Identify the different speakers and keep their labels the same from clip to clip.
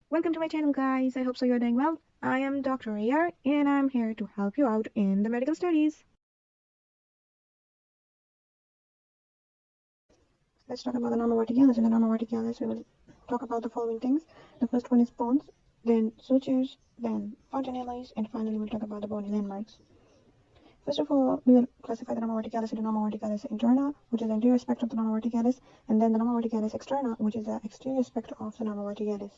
Speaker 1: Welcome to my channel, guys. I hope so you're doing well. I am Dr. Ria and I'm here to help you out in the medical studies. Let's talk about the norma verticalis. In the norma verticalis, we will talk about the following things. The first one is bones, then sutures, then fontanelles, and finally we'll talk about the bony landmarks. First of all, we will classify the norma verticalis into norma verticalis interna, which is the anterior aspect of the norma verticalis, and then the norma verticalis externa, which is the exterior aspect of the norma verticalis.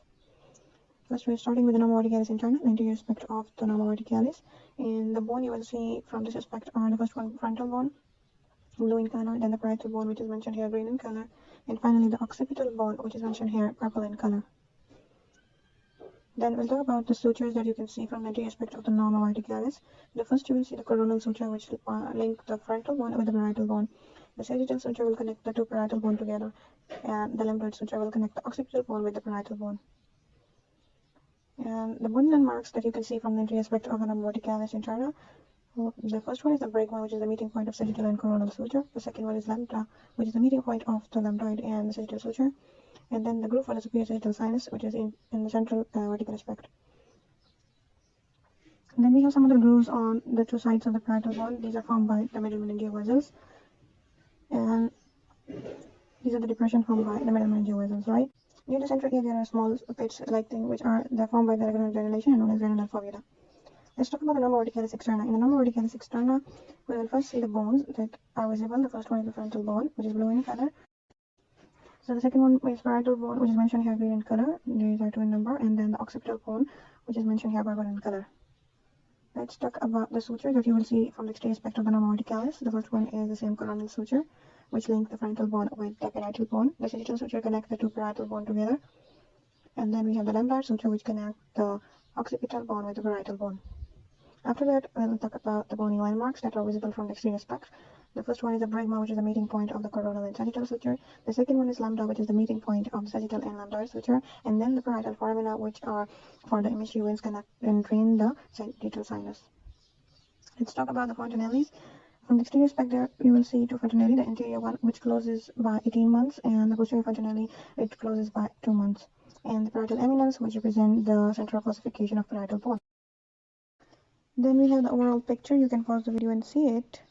Speaker 1: First, we're starting with the norma verticalis interna, the anterior aspect of the norma verticalis. And the bone you will see from this aspect are the first one, frontal bone, blue in color, then the parietal bone, which is mentioned here, green in color, and finally the occipital bone, which is mentioned here, purple in color. Then we'll talk about the sutures that you can see from the anterior aspect of the norma verticalis. The first you will see the coronal suture, which will link the frontal bone with the parietal bone. The sagittal suture will connect the two parietal bone together, and the lambdoid suture will connect the occipital bone with the parietal bone. And the bony landmarks that you can see from the anterior aspect of the norma verticalis interna. The first one is the bregma, which is the meeting point of sagittal and coronal suture. The second one is lambda, which is the meeting point of the lambdoid and the sagittal suture. And then the groove for the superior sagittal sinus, which is in the central vertical aspect. And then we have some other grooves on the two sides of the parietal bone. These are formed by the middle meningeal vessels. And these are the depression formed by the middle meningeal vessels, right? Near the central ear, there are small pits-like things which are formed by the regular granulation and known as granular fovea. Let's talk about the norma verticalis externa. In the norma verticalis externa, we will first see the bones that are visible. The first one is the frontal bone, which is blue in color. So the second one is parietal bone, which is mentioned here green in color. These are two in number. And then the occipital bone, which is mentioned here purple in color. Let's talk about the suture that you will see from the exterior aspect of the norma verticalis. The first one is the same coronal suture, which links the frontal bone with the parietal bone. The sagittal suture connects the two parietal bone together. And then we have the lambdoid suture, which connects the occipital bone with the parietal bone. After that, we'll talk about the bony landmarks that are visible from the exterior aspect. The first one is the bregma, which is the meeting point of the coronal and sagittal suture. The second one is lambda, which is the meeting point of the sagittal and lambdoid suture. And then the parietal foramina, which are for the image veins connect and drain the sagittal sinus. Let's talk about the fontanelles. From the exterior aspect, there you will see two fontanelle, the anterior one, which closes by 18 months, and the posterior fontanelle, which closes by 2 months. And the parietal eminence, which represent the central falsification of parietal bone. Then we have the overall picture. You can pause the video and see it.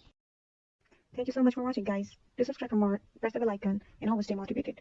Speaker 1: Thank you so much for watching, guys. To subscribe for more, press the bell icon and always stay motivated.